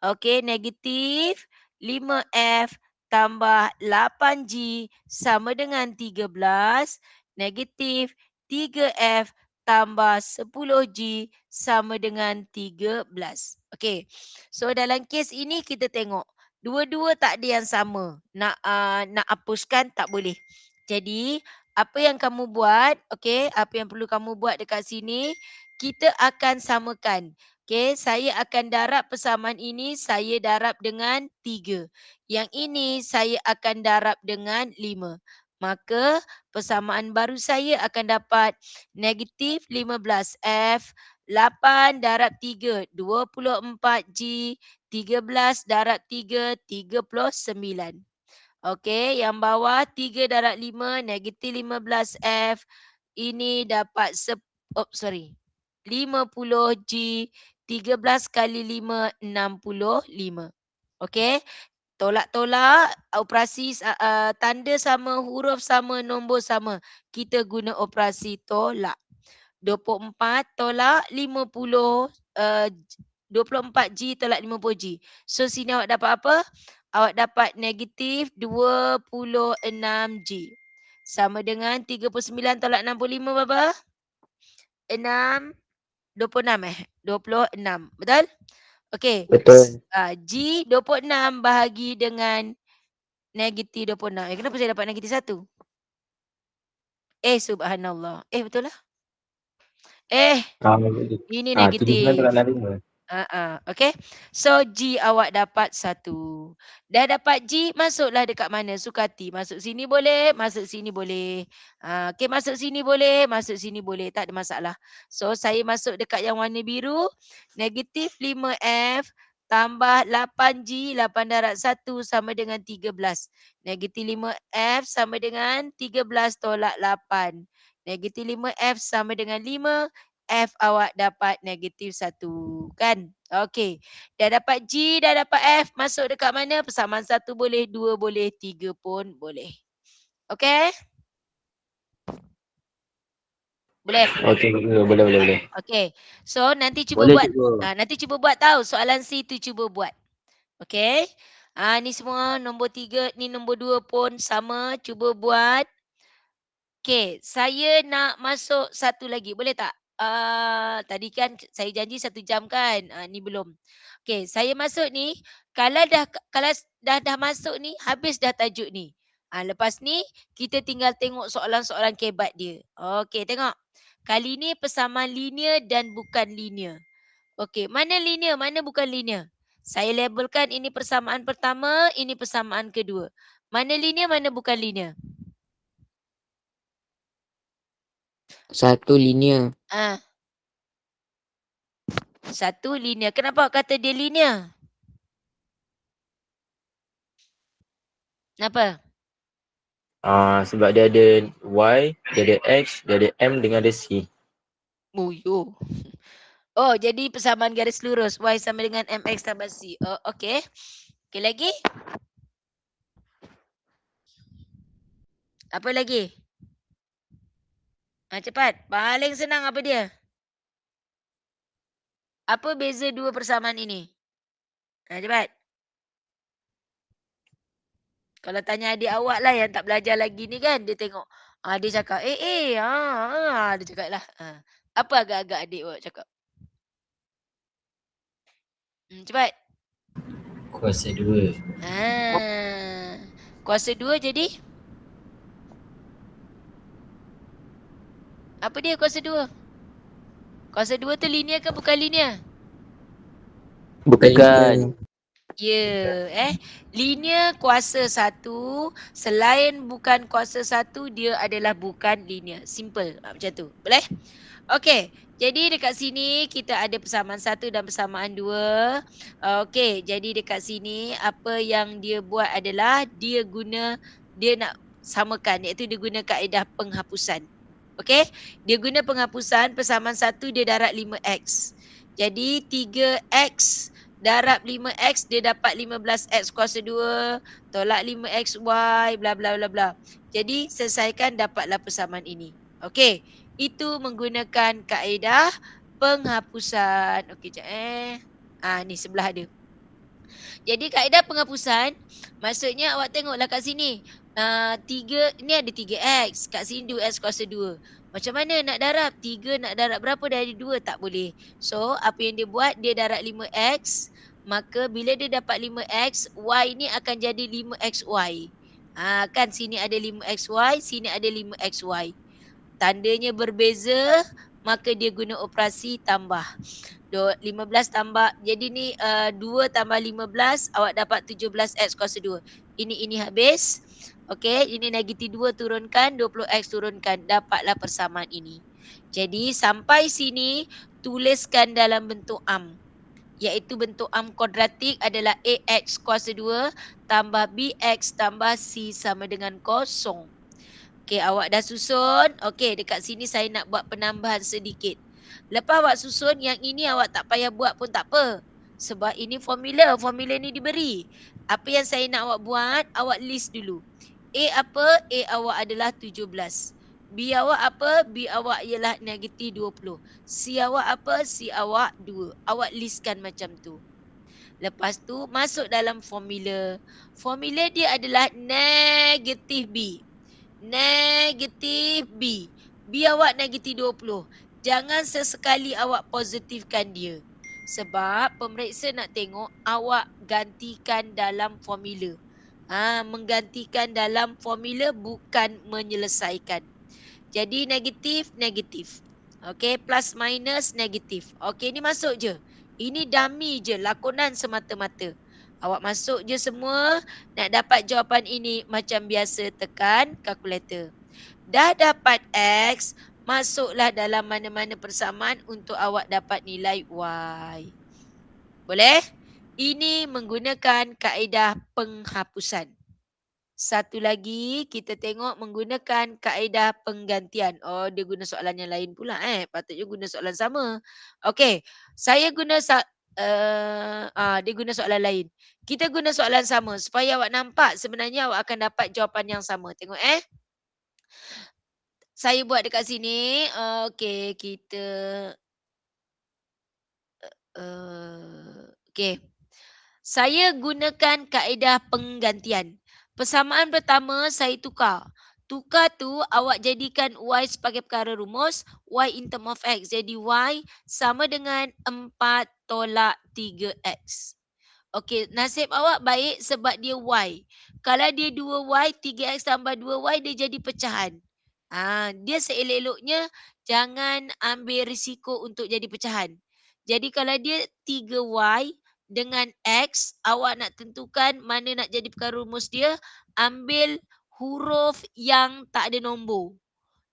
Okey, negatif 5F tambah 8G sama dengan 13. Negatif 3F tambah 10G sama dengan 13. Okey, so dalam kes ini kita tengok. Dua-dua tak ada yang sama. Nak hapuskan tak boleh. Jadi apa yang kamu buat, okey, apa yang perlu kamu buat dekat sini, kita akan samakan. Okey, saya akan darab persamaan ini, saya darab dengan 3. Yang ini saya akan darab dengan 5. Maka persamaan baru saya akan dapat negatif 15F 8 darab 3, 24G, 13 darab 3, 39. Okey, yang bawah 3 darab 5, negatif 15F. Ini dapat 50G. 13 kali 5, 65. Okey, tolak-tolak, operasi tanda sama, huruf sama, nombor sama. Kita guna operasi tolak. 24 tolak 50, 24G tolak 50G. So sini awak dapat apa? Awak dapat negatif 26G. Sama dengan 39 tolak 65 berapa? 6, 26 26. Betul? Okey. Betul. G 26 bahagi dengan negatif 26. Kenapa saya dapat negatif 1? Subhanallah. Betul lah. Ini 79 negatif. tolak 65. Okey. So G awak dapat 1. Dah dapat G, masuklah dekat mana? Sukati. Masuk sini boleh, masuk sini boleh. Okey, masuk sini boleh, masuk sini boleh. Tak ada masalah. So saya masuk dekat yang warna biru. Negatif 5F tambah 8G, 8 darab 1 sama dengan 13. Negatif 5F sama dengan 13 tolak 8. Negatif 5F sama dengan 5. F awak dapat negatif 1. Kan? Okey. Dah dapat G, dah dapat F. Masuk dekat mana? Persamaan 1 boleh, 2 boleh, 3 pun boleh. Okey? Boleh? Okey, boleh. Okey. So nanti cuba Boleh buat. cikgu. Nanti cuba buat tahu. Soalan C tu cuba buat. Okey? Ni semua nombor 3, ni nombor 2 pun sama. Cuba buat. Okey, saya nak masuk satu lagi. Boleh tak? Tadi kan saya janji 1 jam kan? Ni belum. Okey, saya masuk ni. Kalau dah masuk ni, habis dah tajuk ni. Lepas ni, kita tinggal tengok soalan-soalan kebat dia. Okey, tengok. Kali ni persamaan linear dan bukan linear. Okey, mana linear, mana bukan linear? Saya labelkan ini persamaan pertama, ini persamaan kedua. Mana linear, mana bukan linear? Satu linear. Satu linear. Kenapa awak kata dia linear? Kenapa? Sebab dia ada Y, dia ada X, dia ada M dengan ada C. Oh, jadi persamaan garis lurus. Y sama dengan MX tambah C. Okey. Okey, lagi? Apa lagi? Cepat. Paling senang apa dia? Apa beza dua persamaan ini? Cepat. Kalau tanya adik awak lah yang tak belajar lagi ni kan, dia tengok. Dia cakap, dia cakap lah. Apa agak-agak adik awak cakap? Cepat. Kuasa 2. Kuasa 2 jadi? Apa dia kuasa 2? Kuasa 2 tu linear ke bukan linear? Bukan. Ya, linear kuasa 1, selain bukan kuasa 1, dia adalah bukan linear. Simple macam tu. Boleh? Okey, jadi dekat sini kita ada persamaan 1 dan persamaan 2. Okey, jadi dekat sini apa yang dia buat adalah dia nak samakan, iaitu dia guna kaedah penghapusan. Okey, dia guna penghapusan persamaan 1 dia darab 5X. Jadi 3X darab 5X dia dapat 15X kuasa 2 tolak 5XY bla bla bla bla. Jadi selesaikan dapatlah persamaan ini. Okey, itu menggunakan kaedah penghapusan. Okey, sekejap ni sebelah dia. Jadi kaedah penghapusan maksudnya awak tengoklah kat sini. 3 ni ada 3X, kat sini 2X kuasa 2. Macam mana nak darab? 3 nak darab berapa dari 2? Tak boleh. So, apa yang dia buat? Dia darab 5X. Maka bila dia dapat 5X, Y ni akan jadi 5XY. Kan sini ada 5XY, sini ada 5XY. Tandanya berbeza, maka dia guna operasi tambah. 15 tambah, jadi ni 2 tambah 15, awak dapat 17X kuasa 2. Ini habis. Okey, ini negatif 2 turunkan, 20X turunkan. Dapatlah persamaan ini. Jadi sampai sini, tuliskan dalam bentuk am. Iaitu bentuk am kuadratik adalah AX kuasa 2 tambah BX tambah C sama dengan kosong. Okey, awak dah susun. Okey, dekat sini saya nak buat penambahan sedikit. Lepas awak susun, yang ini awak tak payah buat pun tak apa. Sebab ini formula. Formula ni diberi. Apa yang saya nak awak buat, awak list dulu. A apa? A awak adalah 17. B awak apa? B awak ialah negatif 20. C awak apa? C awak 2. Awak listkan macam tu. Lepas tu, masuk dalam formula. Formula dia adalah negatif B. Negatif B. B awak negatif 20. Jangan sesekali awak positifkan dia. Sebab pemeriksa nak tengok awak gantikan dalam formula. Menggantikan dalam formula bukan menyelesaikan. Jadi negatif, negatif. Okey, plus minus negatif. Okey, ni masuk je. Ini dummy je, lakonan semata-mata. Awak masuk je semua, nak dapat jawapan ini macam biasa tekan kalkulator. Dah dapat X, masuklah dalam mana-mana persamaan untuk awak dapat nilai Y. Boleh? Ini menggunakan kaedah penghapusan. Satu lagi, kita tengok menggunakan kaedah penggantian. Oh, dia guna soalan yang lain pula. Patutnya guna soalan sama. Okey, saya guna dia guna soalan lain. Kita guna soalan sama supaya awak nampak sebenarnya awak akan dapat jawapan yang sama. Tengok Saya buat dekat sini. Okey, kita okey. Saya gunakan kaedah penggantian. Persamaan pertama saya tukar. Tukar tu awak jadikan Y sebagai perkara rumus, Y in term of X. Jadi Y sama dengan 4 tolak 3X. Okey, nasib awak baik sebab dia Y. Kalau dia 2Y, 3X tambah 2Y dia jadi pecahan. Dia seelok-eloknya jangan ambil risiko untuk jadi pecahan. Jadi kalau dia 3Y dengan X, awak nak tentukan mana nak jadi perkara rumus dia, ambil huruf yang tak ada nombor.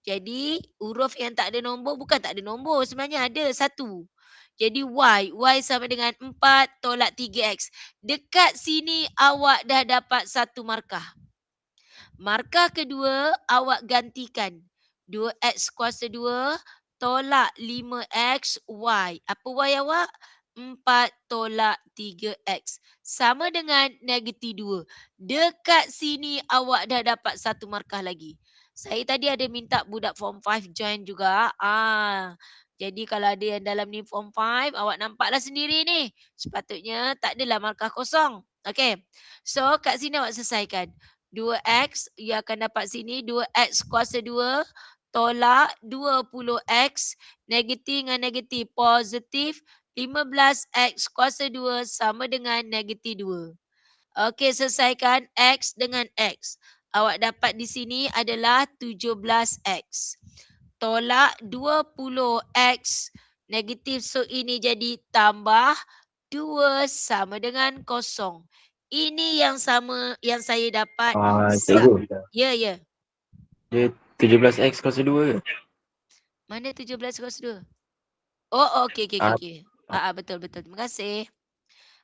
Jadi huruf yang tak ada nombor bukan tak ada nombor, sebenarnya ada satu. Jadi Y sama dengan 4 tolak 3X. Dekat sini awak dah dapat satu markah. Markah kedua awak gantikan. 2X kuasa 2 tolak 5X Y. Apa Y awak? 4 tolak 3X. Sama dengan negatif 2. Dekat sini awak dah dapat satu markah lagi. Saya tadi ada minta budak form 5 join juga. Jadi kalau ada yang dalam ni form 5, awak nampaklah sendiri ni. Sepatutnya tak adalah markah kosong. Okay. So kat sini awak selesaikan. 2X, ia akan dapat sini 2X kuasa 2 tolak 20X, negatif dengan negatif positif, 15X kuasa 2 sama dengan negatif 2. Okey, selesaikan X dengan X. Awak dapat di sini adalah 17X. Tolak 20X negatif, so ini jadi tambah 2 sama dengan kosong. Ini yang sama yang saya dapat. Cikgu. Ya. Dia 17X kuasa 2 ke? Mana 17 kuasa 2? Oh, okey. Betul. Terima kasih.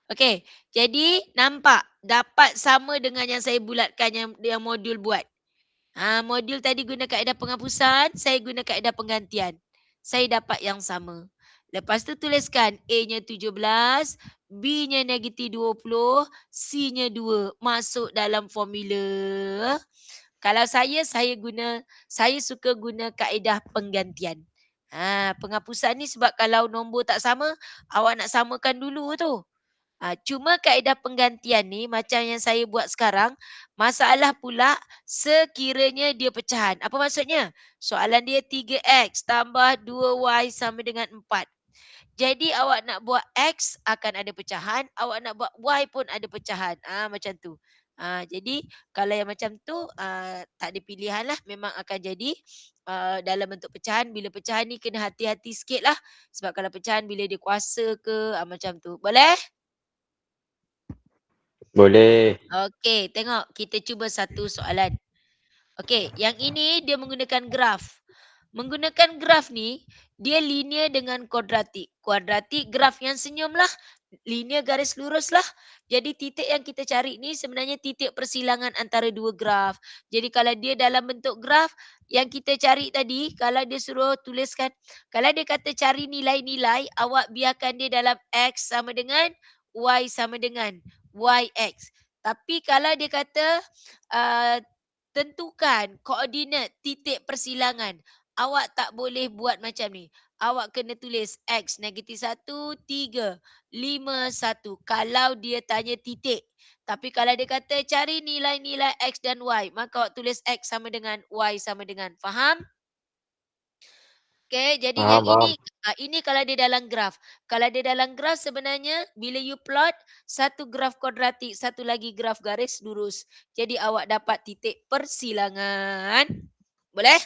Okey, jadi nampak dapat sama dengan yang saya bulatkan yang modul buat. Modul tadi guna kaedah penghapusan, saya guna kaedah penggantian. Saya dapat yang sama. Lepas tu tuliskan A-nya 17, B-nya negatif 20, C-nya 2. Masuk dalam formula. Kalau saya suka guna kaedah penggantian. Penghapusan ni sebab kalau nombor tak sama, awak nak samakan dulu tu. Cuma kaedah penggantian ni macam yang saya buat sekarang, masalah pula sekiranya dia pecahan. Apa maksudnya? Soalan dia 3X tambah 2Y sama dengan 4. Jadi awak nak buat X akan ada pecahan, awak nak buat Y pun ada pecahan. Macam tu. Jadi kalau yang macam tu tak ada pilihan lah, memang akan jadi dalam bentuk pecahan. Bila pecahan ni kena hati-hati sikit lah. Sebab kalau pecahan bila dia kuasa ke macam tu. Boleh? Boleh. Okey, tengok kita cuba satu soalan. Okey, yang ini dia menggunakan graf. Menggunakan graf ni, dia linear dengan kuadratik. Kuadratik graf yang senyum lah. Linear garis lurus lah. Jadi titik yang kita cari ni sebenarnya titik persilangan antara dua graf. Jadi kalau dia dalam bentuk graf, yang kita cari tadi, kalau dia suruh tuliskan, kalau dia kata cari nilai-nilai, awak biarkan dia dalam X sama dengan Y sama dengan YX. Tapi kalau dia kata tentukan koordinat titik persilangan, awak tak boleh buat macam ni. Awak kena tulis X -1, 3, 5, 1. Kalau dia tanya titik. Tapi kalau dia kata cari nilai-nilai X dan Y, maka awak tulis X sama dengan Y sama dengan. Faham? Okey, jadi yang Faham. ini kalau dia dalam graf. Kalau dia dalam graf sebenarnya bila you plot, satu graf kuadratik, satu lagi graf garis lurus. Jadi awak dapat titik persilangan. Boleh?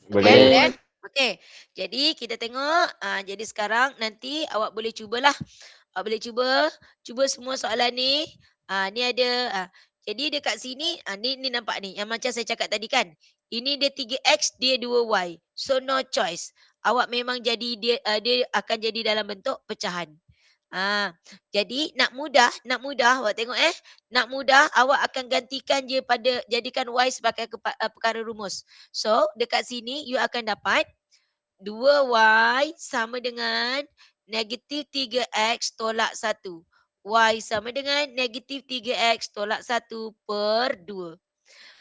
Okey, Boleh. boleh. Okey. Jadi kita tengok jadi sekarang nanti awak boleh cubalah. Awak boleh cuba semua soalan ni. Ni ada jadi dekat sini ni nampak ni yang macam saya cakap tadi kan. Ini dia 3x, dia 2y. So no choice. Awak memang jadi dia akan jadi dalam bentuk pecahan. Jadi nak mudah awak tengok nak mudah awak akan gantikan je pada jadikan y sebagai perkara rumus. So dekat sini you akan dapat 2y sama dengan negatif 3x tolak 1. Y sama dengan negatif 3x tolak 1 per 2.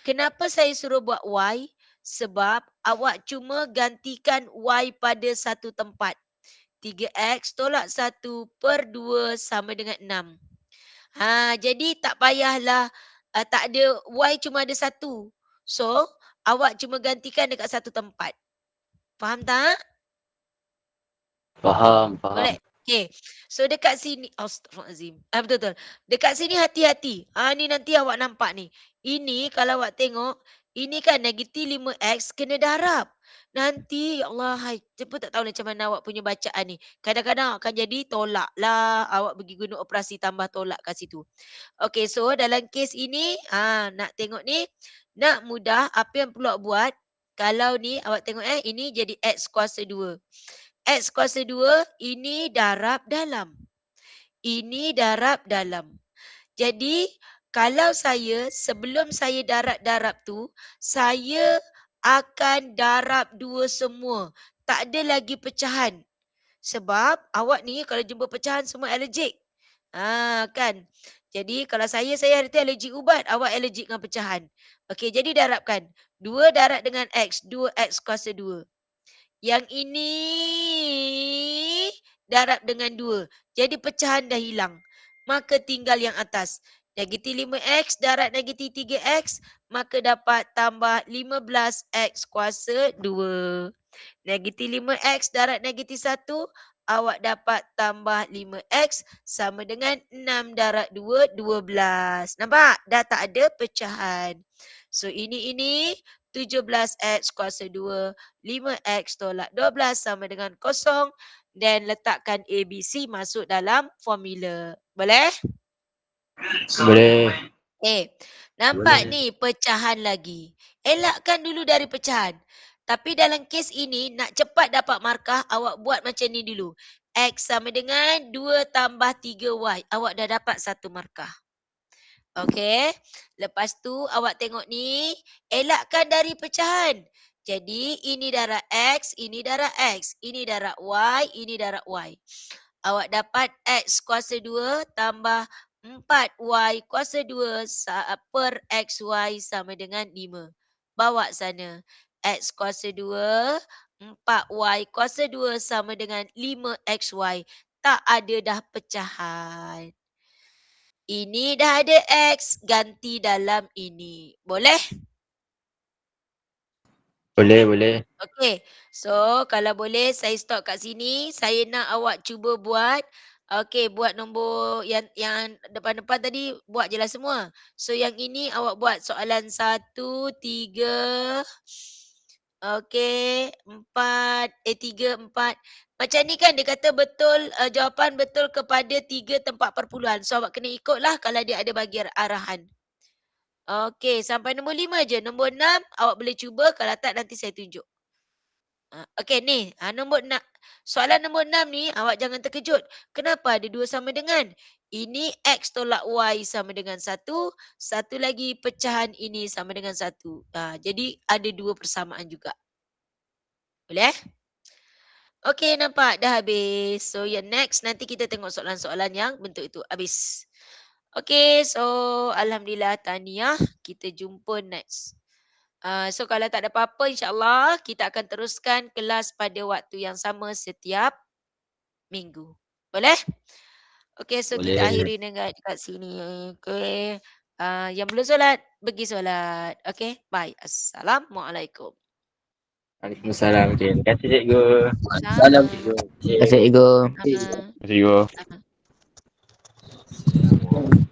Kenapa saya suruh buat y? Sebab awak cuma gantikan y pada satu tempat. 3x tolak 1 per 2 sama dengan 6. Jadi tak payahlah tak ada y cuma ada satu. So, awak cuma gantikan dekat satu tempat. Faham tak? Faham. Boleh. Okey. So dekat sini astagfirullahalazim. Betul. Dekat sini hati-hati. Ni nanti awak nampak ni. Ini kalau awak tengok, ini kan negatif 5x kena darab. Nanti ya Allah, cepat tak tahu macam mana awak punya bacaan ni. Kadang-kadang akan jadi tolak lah. Awak pergi guna operasi tambah tolak kat situ. Okey, so dalam kes ini, nak tengok ni, nak mudah apa yang perlu awak buat. Kalau ni awak tengok ini jadi x kuasa 2. X kuasa 2, ini darab dalam. Ini darab dalam. Jadi, kalau saya, sebelum saya darab-darab tu, saya akan darab 2 semua. Tak ada lagi pecahan. Sebab awak ni kalau jumpa pecahan semua alergik. Kan? Jadi, kalau saya hari tu alergik ubat, awak alergik dengan pecahan. Okey, jadi darabkan. 2 darab dengan X, 2X kuasa 2. Yang ini darab dengan 2. Jadi pecahan dah hilang. Maka tinggal yang atas. Negatif 5x darab negatif 3x. Maka dapat tambah 15x kuasa 2. Negatif 5x darab negatif 1. Awak dapat tambah 5x sama dengan 6 darab 2, 12. Nampak? Dah tak ada pecahan. So ini 17x kuasa 2, 5x tolak 12 sama dengan 0 dan letakkan ABC masuk dalam formula. Boleh? Boleh. Nampak Boleh. ni pecahan lagi. Elakkan dulu dari pecahan. Tapi dalam kes ini nak cepat dapat markah awak buat macam ni dulu. X sama dengan 2 tambah 3Y. Awak dah dapat satu markah. Okey. Lepas tu awak tengok ni. Elakkan dari pecahan. Jadi ini darab X, ini darab X. Ini darab Y, ini darab Y. Awak dapat X kuasa 2 tambah 4Y kuasa 2 per XY sama dengan 5. Bawa sana. X kuasa 2, 4Y kuasa 2 sama dengan 5XY. Tak ada dah pecahan. Ini dah ada X, ganti dalam ini. Boleh? Boleh. Okey. So, kalau boleh saya stop kat sini. Saya nak awak cuba buat Okey, buat nombor yang depan-depan tadi buat je lah semua. So yang ini awak buat soalan 1, 3, okey, 4, 3, 4. Macam ni kan dia kata betul, jawapan betul kepada 3 tempat perpuluhan. So awak kena ikutlah kalau dia ada bagi arahan. Okey, sampai nombor 5 je. Nombor 6 awak boleh cuba, kalau tak nanti saya tunjuk. Okey ni, soalan nombor 6 ni awak jangan terkejut. Kenapa ada 2 sama dengan? Ini X tolak Y sama dengan 1, satu lagi pecahan ini sama dengan 1. Jadi ada 2 persamaan juga. Boleh? Okey, nampak dah habis. So yang next nanti kita tengok soalan-soalan yang bentuk itu habis. Okey, so alhamdulillah tahniah. Kita jumpa next. So kalau tak ada apa-apa, insyaAllah kita akan teruskan kelas pada waktu yang sama setiap minggu. Boleh? Okey, so kita Boleh. akhiri dengan kat sini. Okey. Yang belum solat, pergi solat. Okey, bye. Assalamualaikum. Waalaikumsalam. Terima kasih cikgu. Sama. Terima kasih, Ego. Sama. Terima kasih. Sama.